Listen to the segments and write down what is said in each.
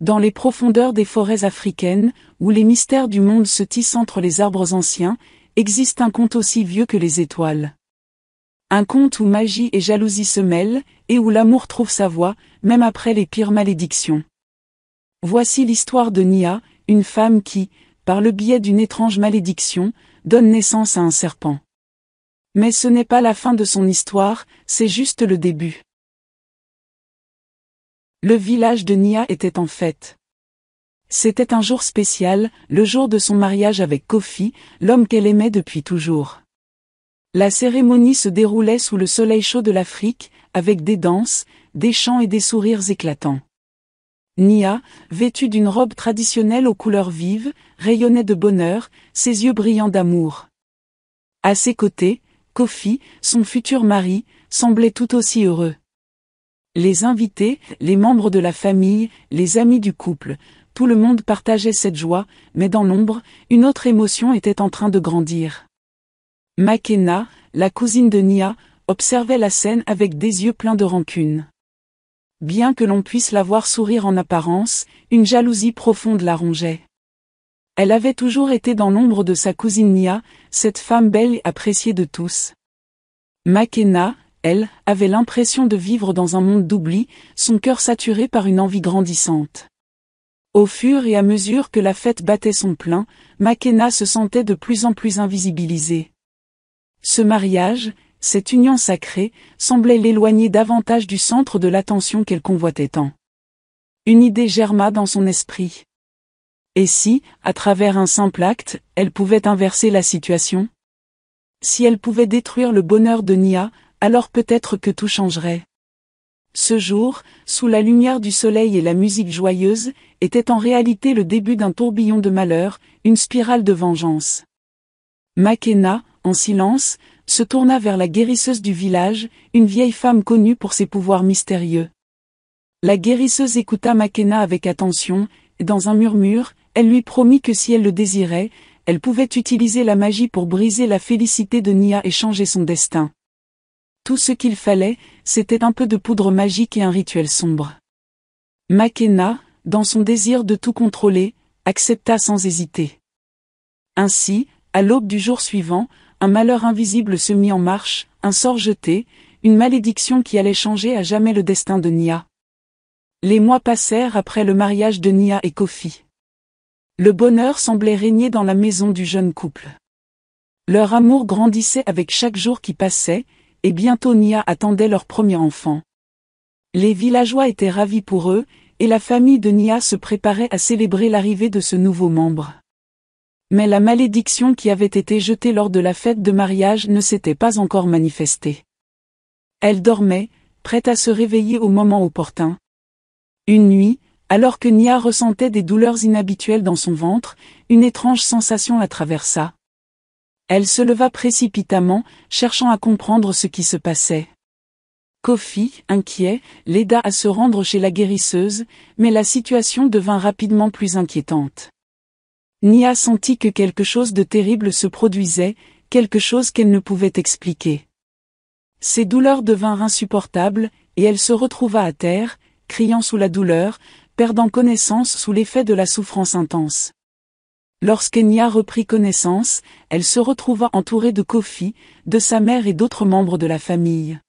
Dans les profondeurs des forêts africaines, où les mystères du monde se tissent entre les arbres anciens, existe un conte aussi vieux que les étoiles. Un conte où magie et jalousie se mêlent, et où l'amour trouve sa voie, même après les pires malédictions. Voici l'histoire de Nia, une femme qui, par le biais d'une étrange malédiction, donne naissance à un serpent. Mais ce n'est pas la fin de son histoire, c'est juste le début. Le village de Nia était en fête. C'était un jour spécial, le jour de son mariage avec Kofi, l'homme qu'elle aimait depuis toujours. La cérémonie se déroulait sous le soleil chaud de l'Afrique, avec des danses, des chants et des sourires éclatants. Nia, vêtue d'une robe traditionnelle aux couleurs vives, rayonnait de bonheur, ses yeux brillants d'amour. À ses côtés, Kofi, son futur mari, semblait tout aussi heureux. Les invités, les membres de la famille, les amis du couple, tout le monde partageait cette joie, mais dans l'ombre, une autre émotion était en train de grandir. Makena, la cousine de Nia, observait la scène avec des yeux pleins de rancune. Bien que l'on puisse la voir sourire en apparence, une jalousie profonde la rongeait. Elle avait toujours été dans l'ombre de sa cousine Nia, cette femme belle et appréciée de tous. Makena, elle, avait l'impression de vivre dans un monde d'oubli, son cœur saturé par une envie grandissante. Au fur et à mesure que la fête battait son plein, Makena se sentait de plus en plus invisibilisée. Ce mariage, cette union sacrée, semblait l'éloigner davantage du centre de l'attention qu'elle convoitait tant. Une idée germa dans son esprit. Et si, à travers un simple acte, elle pouvait inverser la situation? Si elle pouvait détruire le bonheur de Nia, alors peut-être que tout changerait. Ce jour, sous la lumière du soleil et la musique joyeuse, était en réalité le début d'un tourbillon de malheur, une spirale de vengeance. Makena, en silence, se tourna vers la guérisseuse du village, une vieille femme connue pour ses pouvoirs mystérieux. La guérisseuse écouta Makena avec attention, et dans un murmure, elle lui promit que si elle le désirait, elle pouvait utiliser la magie pour briser la félicité de Nia et changer son destin. Tout ce qu'il fallait, c'était un peu de poudre magique et un rituel sombre. Makena, dans son désir de tout contrôler, accepta sans hésiter. Ainsi, à l'aube du jour suivant, un malheur invisible se mit en marche, un sort jeté, une malédiction qui allait changer à jamais le destin de Nia. Les mois passèrent après le mariage de Nia et Kofi. Le bonheur semblait régner dans la maison du jeune couple. Leur amour grandissait avec chaque jour qui passait, et bientôt Nia attendait leur premier enfant. Les villageois étaient ravis pour eux, et la famille de Nia se préparait à célébrer l'arrivée de ce nouveau membre. Mais la malédiction qui avait été jetée lors de la fête de mariage ne s'était pas encore manifestée. Elle dormait, prête à se réveiller au moment opportun. Une nuit, alors que Nia ressentait des douleurs inhabituelles dans son ventre, une étrange sensation la traversa. Elle se leva précipitamment, cherchant à comprendre ce qui se passait. Kofi, inquiet, l'aida à se rendre chez la guérisseuse, mais la situation devint rapidement plus inquiétante. Nia sentit que quelque chose de terrible se produisait, quelque chose qu'elle ne pouvait expliquer. Ses douleurs devinrent insupportables, et elle se retrouva à terre, criant sous la douleur, perdant connaissance sous l'effet de la souffrance intense. Lorsque Nia reprit connaissance, elle se retrouva entourée de Kofi, de sa mère et d'autres membres de la famille.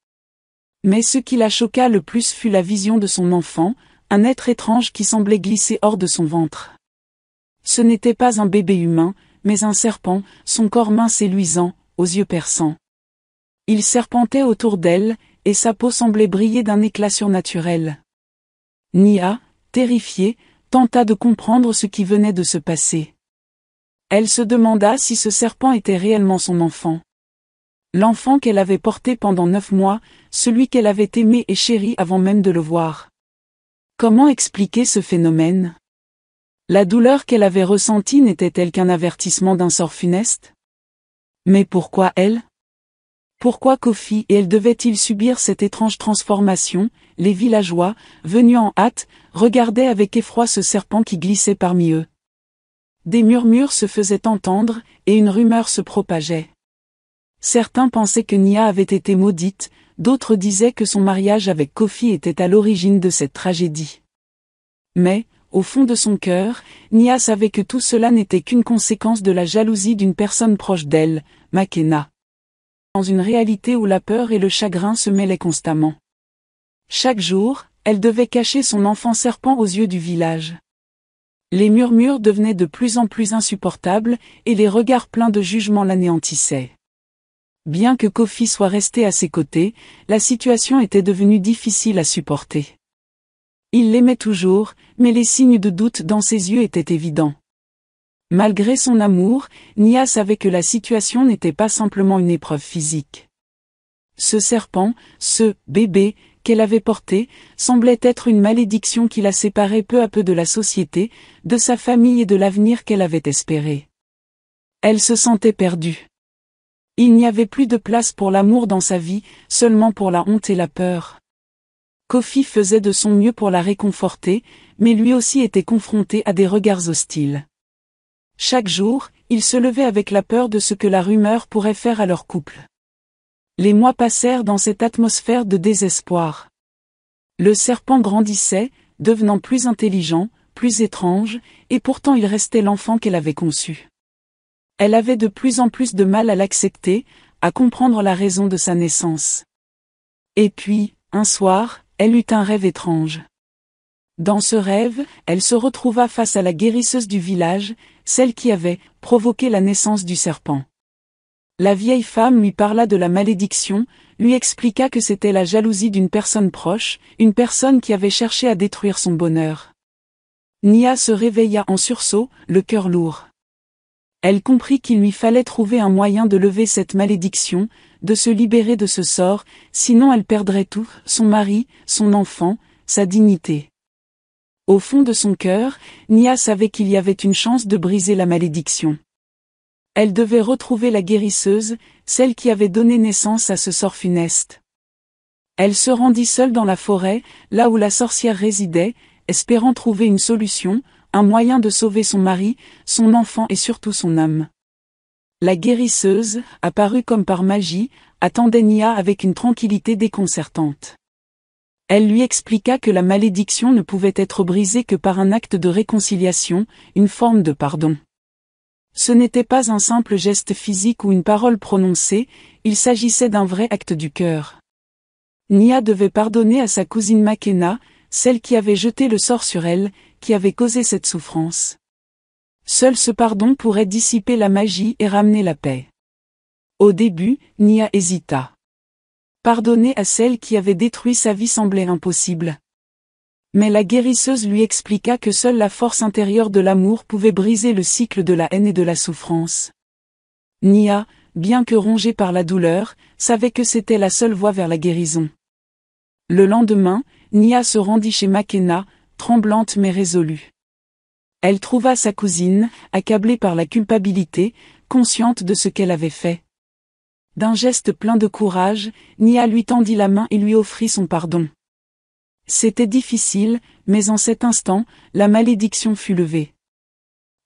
Mais ce qui la choqua le plus fut la vision de son enfant, un être étrange qui semblait glisser hors de son ventre. Ce n'était pas un bébé humain, mais un serpent, son corps mince et luisant, aux yeux perçants. Il serpentait autour d'elle, et sa peau semblait briller d'un éclat surnaturel. Nia, terrifiée, tenta de comprendre ce qui venait de se passer. Elle se demanda si ce serpent était réellement son enfant. L'enfant qu'elle avait porté pendant 9 mois, celui qu'elle avait aimé et chéri avant même de le voir. Comment expliquer ce phénomène? La douleur qu'elle avait ressentie n'était-elle qu'un avertissement d'un sort funeste? Mais pourquoi elle? Pourquoi Kofi et elle devaient-ils subir cette étrange transformation? Les villageois, venus en hâte, regardaient avec effroi ce serpent qui glissait parmi eux. Des murmures se faisaient entendre, et une rumeur se propageait. Certains pensaient que Nia avait été maudite, d'autres disaient que son mariage avec Kofi était à l'origine de cette tragédie. Mais, Au fond de son cœur, Nia savait que tout cela n'était qu'une conséquence de la jalousie d'une personne proche d'elle, Makena. Dans une réalité où la peur et le chagrin se mêlaient constamment. Chaque jour, elle devait cacher son enfant serpent aux yeux du village. Les murmures devenaient de plus en plus insupportables, et les regards pleins de jugement l'anéantissaient. Bien que Kofi soit resté à ses côtés, la situation était devenue difficile à supporter. Il l'aimait toujours, mais les signes de doute dans ses yeux étaient évidents. Malgré son amour, Nia savait que la situation n'était pas simplement une épreuve physique. Ce serpent, ce bébé, qu'elle avait porté, semblait être une malédiction qui la séparait peu à peu de la société, de sa famille et de l'avenir qu'elle avait espéré. Elle se sentait perdue. Il n'y avait plus de place pour l'amour dans sa vie, seulement pour la honte et la peur. Kofi faisait de son mieux pour la réconforter, mais lui aussi était confronté à des regards hostiles. Chaque jour, il se levait avec la peur de ce que la rumeur pourrait faire à leur couple. Les mois passèrent dans cette atmosphère de désespoir. Le serpent grandissait, devenant plus intelligent, plus étrange, et pourtant il restait l'enfant qu'elle avait conçu. Elle avait de plus en plus de mal à l'accepter, à comprendre la raison de sa naissance. Et puis, un soir, elle eut un rêve étrange. Dans ce rêve, elle se retrouva face à la guérisseuse du village, celle qui avait provoqué la naissance du serpent. La vieille femme lui parla de la malédiction, lui expliqua que c'était la jalousie d'une personne proche, une personne qui avait cherché à détruire son bonheur. Nia se réveilla en sursaut, le cœur lourd. Elle comprit qu'il lui fallait trouver un moyen de lever cette malédiction, de se libérer de ce sort, sinon elle perdrait tout, son mari, son enfant, sa dignité. Au fond de son cœur, Nia savait qu'il y avait une chance de briser la malédiction. Elle devait retrouver la guérisseuse, celle qui avait donné naissance à ce sort funeste. Elle se rendit seule dans la forêt, là où la sorcière résidait, espérant trouver une solution, un moyen de sauver son mari, son enfant et surtout son âme. La guérisseuse, apparue comme par magie, attendait Nia avec une tranquillité déconcertante. Elle lui expliqua que la malédiction ne pouvait être brisée que par un acte de réconciliation, une forme de pardon. Ce n'était pas un simple geste physique ou une parole prononcée, il s'agissait d'un vrai acte du cœur. Nia devait pardonner à sa cousine Makena, celle qui avait jeté le sort sur elle, qui avait causé cette souffrance. Seul ce pardon pourrait dissiper la magie et ramener la paix. Au début, Nia hésita. Pardonner à celle qui avait détruit sa vie semblait impossible. Mais la guérisseuse lui expliqua que seule la force intérieure de l'amour pouvait briser le cycle de la haine et de la souffrance. Nia, bien que rongée par la douleur, savait que c'était la seule voie vers la guérison. Le lendemain, Nia se rendit chez Makena, tremblante mais résolue. Elle trouva sa cousine, accablée par la culpabilité, consciente de ce qu'elle avait fait. D'un geste plein de courage, Nia lui tendit la main et lui offrit son pardon. C'était difficile, mais en cet instant, la malédiction fut levée.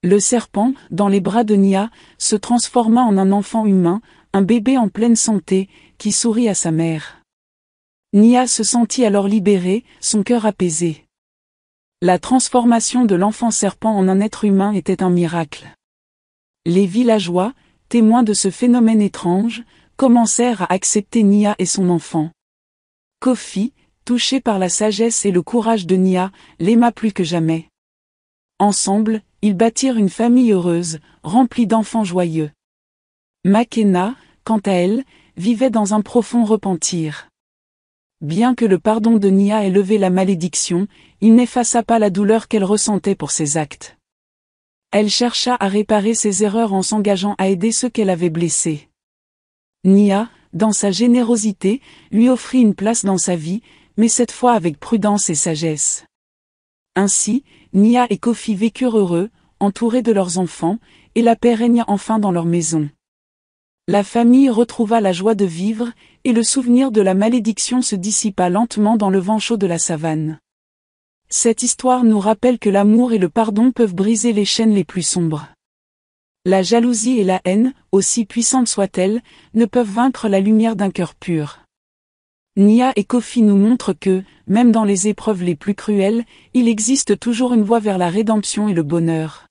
Le serpent, dans les bras de Nia, se transforma en un enfant humain, un bébé en pleine santé, qui sourit à sa mère. Nia se sentit alors libérée, son cœur apaisé. La transformation de l'enfant serpent en un être humain était un miracle. Les villageois, témoins de ce phénomène étrange, commencèrent à accepter Nia et son enfant. Kofi, touché par la sagesse et le courage de Nia, l'aima plus que jamais. Ensemble, ils bâtirent une famille heureuse, remplie d'enfants joyeux. Makena, quant à elle, vivait dans un profond repentir. Bien que le pardon de Nia ait levé la malédiction, il n'effaça pas la douleur qu'elle ressentait pour ses actes. Elle chercha à réparer ses erreurs en s'engageant à aider ceux qu'elle avait blessés. Nia, dans sa générosité, lui offrit une place dans sa vie, mais cette fois avec prudence et sagesse. Ainsi, Nia et Kofi vécurent heureux, entourés de leurs enfants, et la paix régna enfin dans leur maison. La famille retrouva la joie de vivre, et le souvenir de la malédiction se dissipa lentement dans le vent chaud de la savane. Cette histoire nous rappelle que l'amour et le pardon peuvent briser les chaînes les plus sombres. La jalousie et la haine, aussi puissantes soient-elles, ne peuvent vaincre la lumière d'un cœur pur. Nia et Kofi nous montrent que, même dans les épreuves les plus cruelles, il existe toujours une voie vers la rédemption et le bonheur.